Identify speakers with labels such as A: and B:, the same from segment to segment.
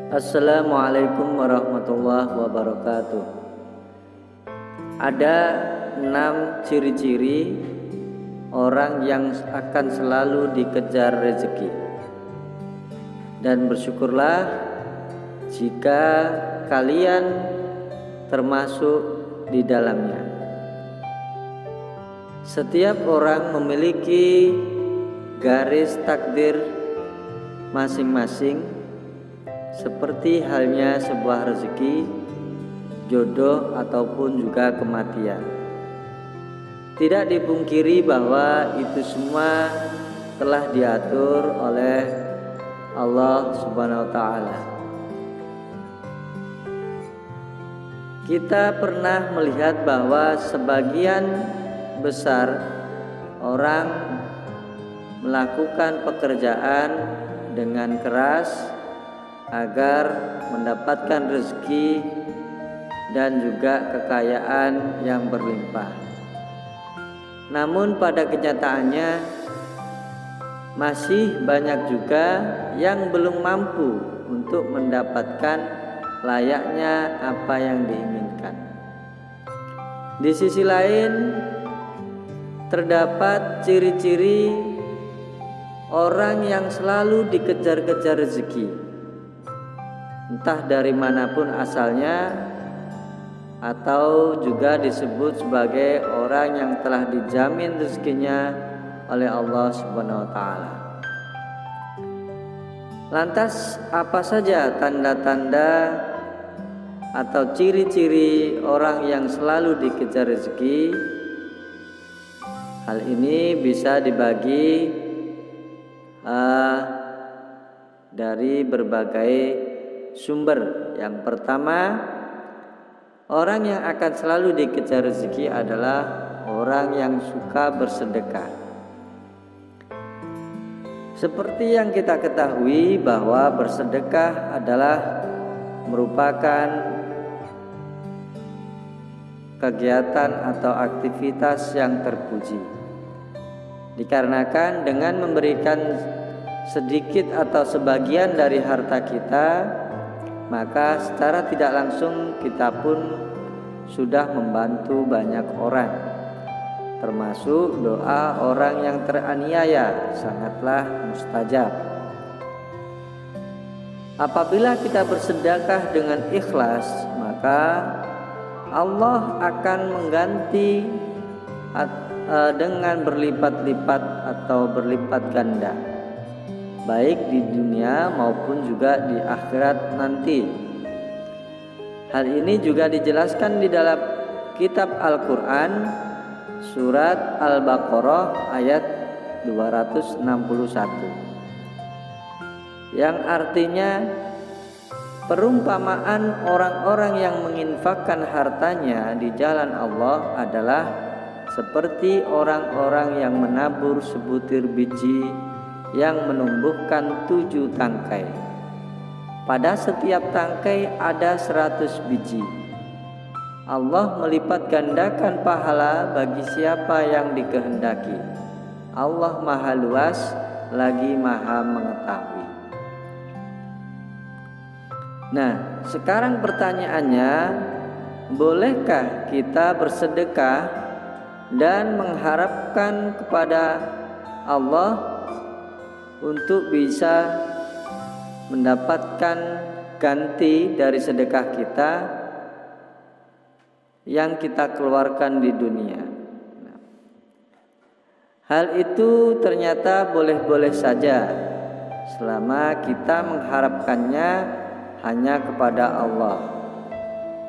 A: Assalamualaikum warahmatullahi wabarakatuh. Ada 6 ciri-ciri orang yang akan selalu dikejar rezeki. Dan bersyukurlah jika kalian termasuk di dalamnya. Setiap orang memiliki garis takdir masing-masing, seperti halnya sebuah rezeki, jodoh ataupun juga kematian. Tidak dipungkiri bahwa itu semua telah diatur oleh Allah Subhanahu wa taala. Kita pernah melihat bahwa sebagian besar orang melakukan pekerjaan dengan keras agar mendapatkan rezeki dan juga kekayaan yang berlimpah. Namun pada kenyataannya masih banyak juga yang belum mampu untuk mendapatkan layaknya apa yang diinginkan. Di sisi lain, terdapat ciri-ciri orang yang selalu dikejar-kejar rezeki, entah dari manapun asalnya, atau juga disebut sebagai orang yang telah dijamin rezekinya oleh Allah Subhanahu wa taala. Lantas apa saja tanda-tanda atau ciri-ciri orang yang selalu dikejar rezeki? Hal ini bisa dibagi dari berbagai sumber. Yang pertama, orang yang akan selalu dikejar rezeki adalah orang yang suka bersedekah. Seperti yang kita ketahui bahwa bersedekah adalah merupakan kegiatan atau aktivitas yang terpuji. Dikarenakan dengan memberikan sedikit atau sebagian dari harta kita, maka secara tidak langsung kita pun sudah membantu banyak orang, termasuk doa orang yang teraniaya sangatlah mustajab. Apabila kita bersedekah dengan ikhlas, maka Allah akan mengganti dengan berlipat-lipat atau berlipat ganda, baik di dunia maupun juga di akhirat nanti. Hal ini juga dijelaskan di dalam kitab Al-Quran surat Al-Baqarah ayat 261, yang artinya perumpamaan orang-orang yang menginfakkan hartanya di jalan Allah adalah seperti orang-orang yang menabur sebutir biji yang menumbuhkan 7 tangkai. Pada setiap tangkai ada 100 biji. Allah melipat gandakan pahala bagi siapa yang dikehendaki. Allah Maha Luas lagi Maha Mengetahui. Nah, sekarang pertanyaannya, bolehkah kita bersedekah dan mengharapkan kepada Allah untuk bisa mendapatkan ganti dari sedekah kita yang kita keluarkan di dunia? Hal itu ternyata boleh-boleh saja selama kita mengharapkannya hanya kepada Allah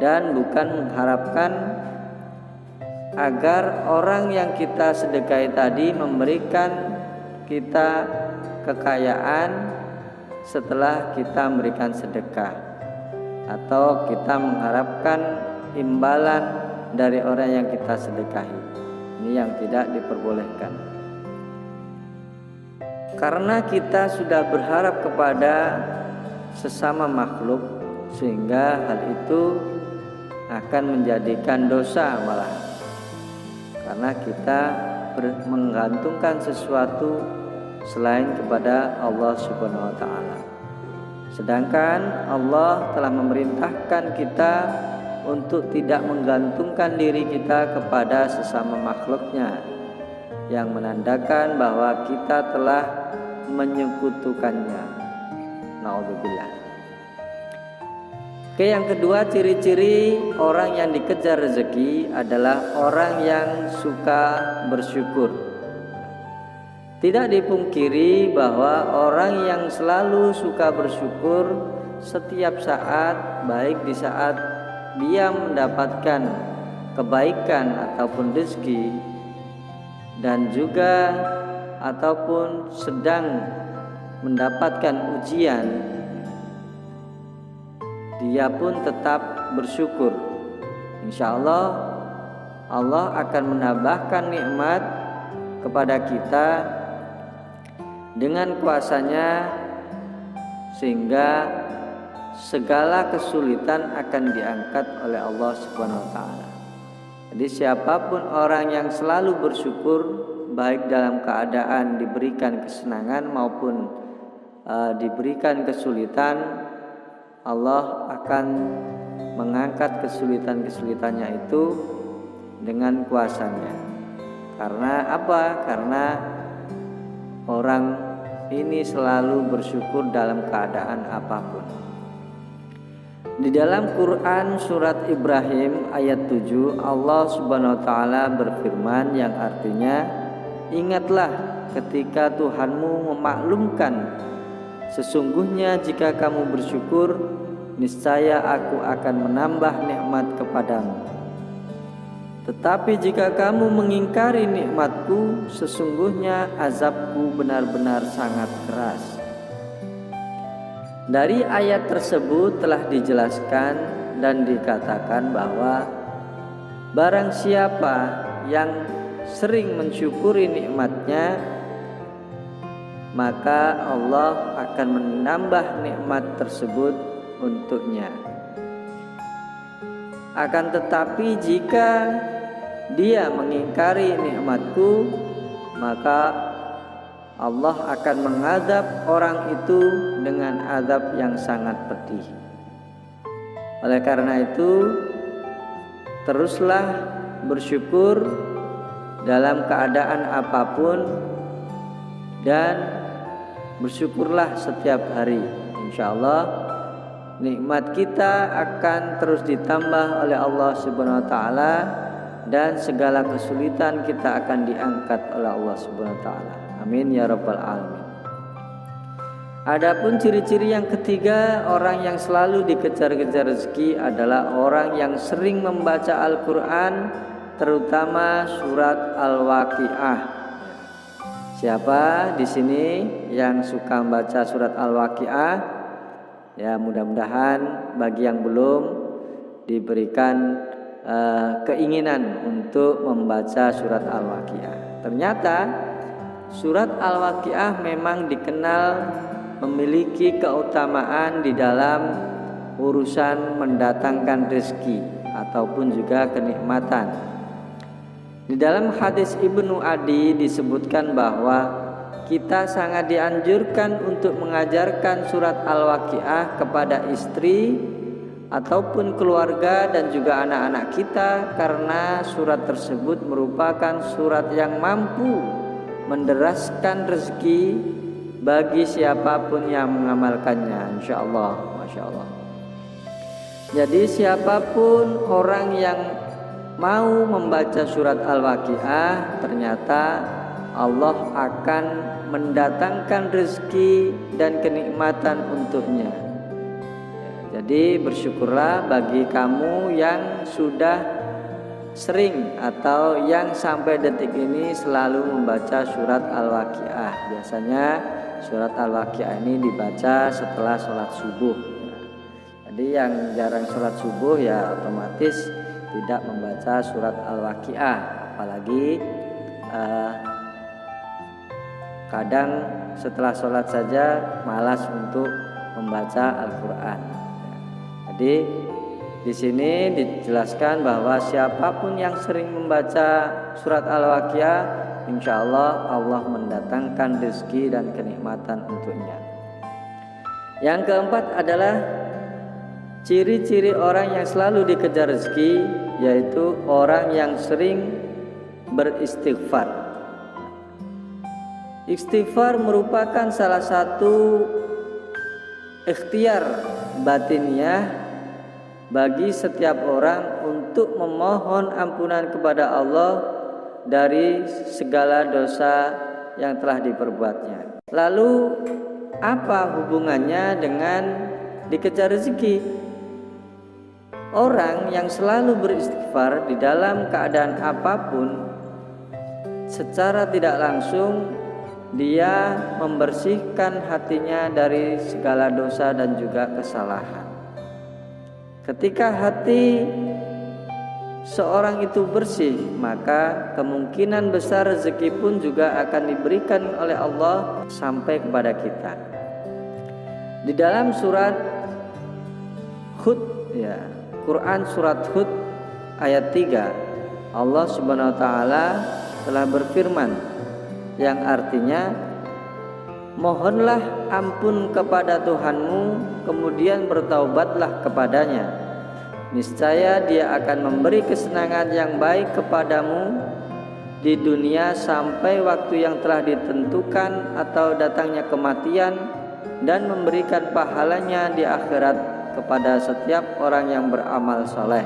A: dan bukan mengharapkan agar orang yang kita sedekahi tadi memberikan kita kekayaan setelah kita memberikan sedekah, atau kita mengharapkan imbalan dari orang yang kita sedekahi. Ini yang tidak diperbolehkan. Karena kita sudah berharap kepada sesama makhluk, sehingga hal itu akan menjadikan dosa malah, karena kita menggantungkan sesuatu selain kepada Allah Subhanahu wa taala. Sedangkan Allah telah memerintahkan kita untuk tidak menggantungkan diri kita kepada sesama makhluknya, yang menandakan bahwa kita telah menyekutukannya. Naudzubillah. Oke, yang kedua, ciri-ciri orang yang dikejar rezeki adalah orang yang suka bersyukur. Tidak dipungkiri bahwa orang yang selalu suka bersyukur setiap saat, baik di saat dia mendapatkan kebaikan ataupun rezeki, dan juga ataupun sedang mendapatkan ujian, dia pun tetap bersyukur. Insya Allah, Allah akan menambahkan nikmat kepada kita dengan kuasanya, sehingga segala kesulitan akan diangkat oleh Allah Subhanahu wa taala. Jadi siapapun orang yang selalu bersyukur, baik dalam keadaan diberikan kesenangan maupun diberikan kesulitan, Allah akan mengangkat kesulitan-kesulitannya itu dengan kuasanya. Karena apa? Karena orang ini selalu bersyukur dalam keadaan apapun. Di dalam Quran surat Ibrahim ayat 7, Allah Subhanahu wa taala berfirman yang artinya, ingatlah ketika Tuhanmu memaklumkan, sesungguhnya jika kamu bersyukur, niscaya aku akan menambah nikmat kepadamu. Tetapi jika kamu mengingkari nikmatku, sesungguhnya azabku benar-benar sangat keras. Dari ayat tersebut telah dijelaskan dan dikatakan bahwa barang siapa yang sering mensyukuri nikmatnya, maka Allah akan menambah nikmat tersebut untuknya. Akan tetapi jika dia mengingkari nikmatku, maka Allah akan mengadab orang itu dengan azab yang sangat pedih. Oleh karena itu, teruslah bersyukur dalam keadaan apapun dan bersyukurlah setiap hari. Insya Allah nikmat kita akan terus ditambah oleh Allah Subhanahu wa taala, dan segala kesulitan kita akan diangkat oleh Allah Subhanahu wa taala. Amin ya rabbal alamin. Adapun ciri-ciri yang ketiga, orang yang selalu dikejar-kejar rezeki adalah orang yang sering membaca Al-Qur'an, terutama surat Al-Waqiah. Siapa di sini yang suka membaca surat Al-Waqiah? Ya, mudah-mudahan bagi yang belum diberikan keinginan untuk membaca surat Al-Waqiah. Ternyata surat Al-Waqiah memang dikenal memiliki keutamaan di dalam urusan mendatangkan rezeki ataupun juga kenikmatan. Di dalam hadis Ibnu Adi disebutkan bahwa kita sangat dianjurkan untuk mengajarkan surat Al-Waqiah kepada istri ataupun keluarga dan juga anak-anak kita, karena surat tersebut merupakan surat yang mampu menderaskan rezeki bagi siapapun yang mengamalkannya, insya Allah, masya Allah. Jadi siapapun orang yang mau membaca surat Al-Waqiah, ternyata Allah akan mendatangkan rezeki dan kenikmatan untuknya. Jadi bersyukurlah bagi kamu yang sudah sering atau yang sampai detik ini selalu membaca surat Al-Waqiah. Biasanya surat Al-Waqiah ini dibaca setelah sholat subuh. Jadi yang jarang sholat subuh ya otomatis tidak membaca surat Al-Waqiah. Apalagi kadang setelah sholat saja malas untuk membaca Al-Quran. Jadi di sini dijelaskan bahwa siapapun yang sering membaca surat Al-Waqiah, insya Allah Allah mendatangkan rezeki dan kenikmatan untuknya. Yang keempat adalah ciri-ciri orang yang selalu dikejar rezeki, yaitu orang yang sering beristighfar. Istighfar merupakan salah satu ikhtiar batiniah bagi setiap orang untuk memohon ampunan kepada Allah dari segala dosa yang telah diperbuatnya. Lalu apa hubungannya dengan dikejar rezeki? Orang yang selalu beristighfar di dalam keadaan apapun, secara tidak langsung dia membersihkan hatinya dari segala dosa dan juga kesalahan. Ketika hati seorang itu bersih, maka kemungkinan besar rezeki pun juga akan diberikan oleh Allah sampai kepada kita. Di dalam surat Hud, Quran surat Hud ayat 3, Allah Subhanahu wa taala telah berfirman yang artinya, mohonlah ampun kepada Tuhanmu, kemudian bertaubatlah kepadanya. Niscaya Dia akan memberi kesenangan yang baik kepadamu di dunia sampai waktu yang telah ditentukan atau datangnya kematian, dan memberikan pahalanya di akhirat kepada setiap orang yang beramal soleh.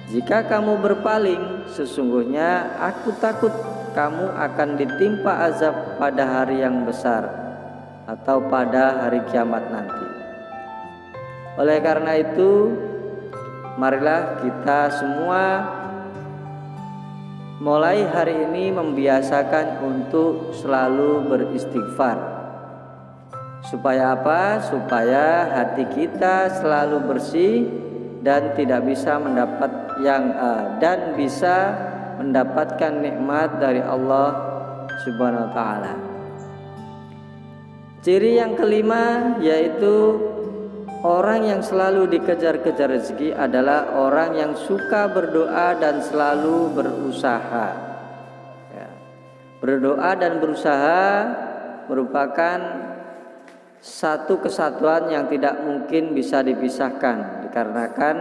A: Jika kamu berpaling, sesungguhnya aku takut kamu akan ditimpa azab pada hari yang besar atau pada hari kiamat nanti. Oleh karena itu, marilah kita semua mulai hari ini membiasakan untuk selalu beristighfar. Supaya apa? Supaya hati kita selalu bersih dan tidak bisa bisa mendapatkan nikmat dari Allah Subhanahu wa taala. Ciri yang kelima yaitu orang yang selalu dikejar-kejar rezeki adalah orang yang suka berdoa dan selalu berusaha. Berdoa dan berusaha merupakan satu kesatuan yang tidak mungkin bisa dipisahkan, dikarenakan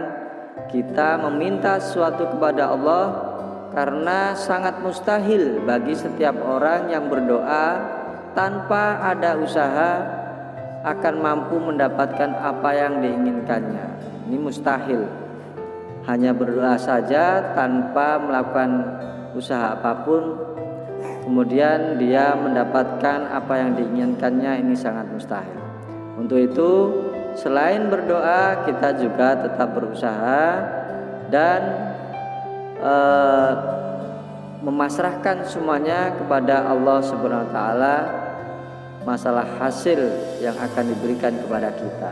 A: kita meminta sesuatu kepada Allah, karena sangat mustahil bagi setiap orang yang berdoa tanpa ada usaha akan mampu mendapatkan apa yang diinginkannya. Ini mustahil. Hanya berdoa saja tanpa melakukan usaha apapun, kemudian dia mendapatkan apa yang diinginkannya, ini sangat mustahil. Untuk itu, selain berdoa, kita juga tetap berusaha dan memasrahkan semuanya kepada Allah Subhanahu wa taala, masalah hasil yang akan diberikan kepada kita.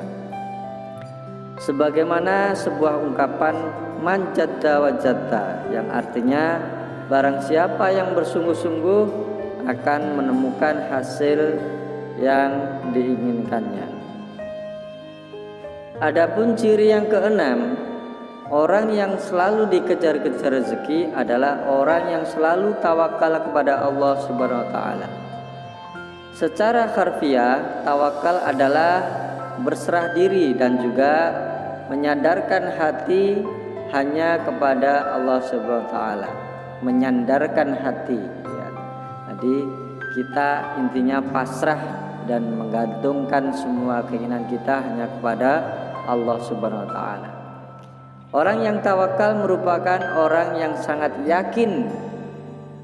A: Sebagaimana sebuah ungkapan man jadda wajadta, yang artinya barang siapa yang bersungguh-sungguh akan menemukan hasil yang diinginkannya. Adapun ciri yang keenam, orang yang selalu dikejar-kejar rezeki adalah orang yang selalu tawakal kepada Allah Subhanahu wa taala. Secara harfiah, tawakal adalah berserah diri dan juga menyadarkan hati hanya kepada Allah Subhanahu wa taala. Menyandarkan hati, Jadi kita intinya pasrah dan menggantungkan semua keinginan kita hanya kepada Allah Subhanahu wa taala. Orang yang tawakal merupakan orang yang sangat yakin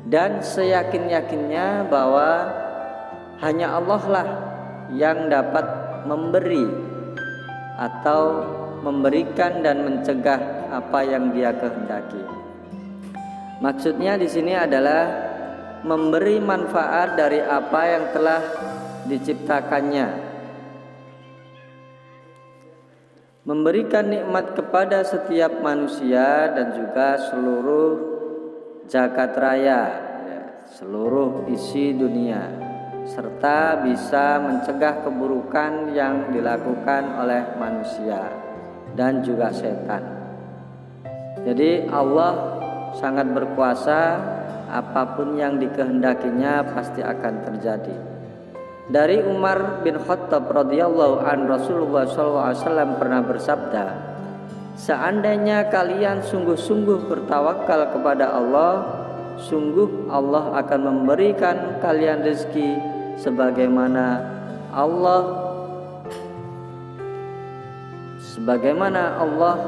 A: dan seyakin-yakinnya bahwa hanya Allah lah yang dapat memberi atau memberikan dan mencegah apa yang Dia kehendaki. Maksudnya di sini adalah memberi manfaat dari apa yang telah diciptakannya, memberikan nikmat kepada setiap manusia dan juga seluruh jagat raya, seluruh isi dunia, serta bisa mencegah keburukan yang dilakukan oleh manusia dan juga setan. Jadi Allah sangat berkuasa, apapun yang dikehendakinya pasti akan terjadi. Dari Umar bin Khattab radhiyallahu an, Rasulullah SAW pernah bersabda, seandainya kalian sungguh-sungguh bertawakal kepada Allah, sungguh Allah akan memberikan kalian rezeki sebagaimana Allah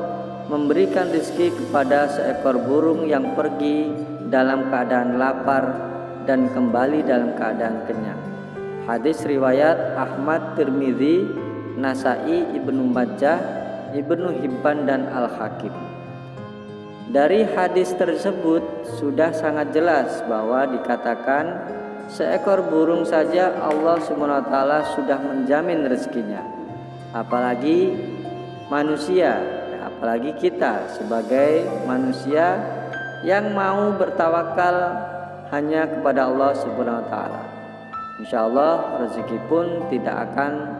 A: memberikan rezeki kepada seekor burung yang pergi dalam keadaan lapar dan kembali dalam keadaan kenyang. Hadis riwayat Ahmad, Tirmidzi, Nasai, Ibnu Majah, Ibnu Hibban dan Al-Hakim. Dari hadis tersebut sudah sangat jelas bahwa dikatakan seekor burung saja Allah SWT sudah menjamin rezekinya. Apalagi manusia, apalagi kita sebagai manusia yang mau bertawakal hanya kepada Allah SWT. Insya Allah rezeki pun tidak akan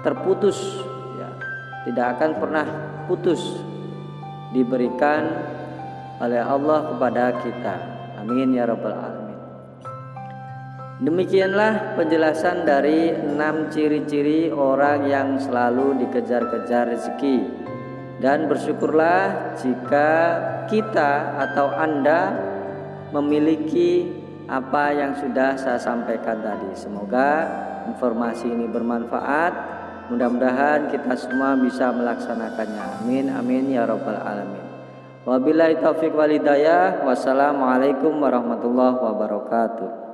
A: terputus, ya, tidak akan pernah putus diberikan oleh Allah kepada kita. Amin ya rabbal alamin. Demikianlah penjelasan dari 6 ciri-ciri orang yang selalu dikejar-kejar rezeki. Dan bersyukurlah jika kita atau Anda memiliki apa yang sudah saya sampaikan tadi. Semoga informasi ini bermanfaat. Mudah-mudahan kita semua bisa melaksanakannya. Amin amin ya rabbal alamin. Wabillahi taufiq wal hidayah. Wassalamualaikum warahmatullahi wabarakatuh.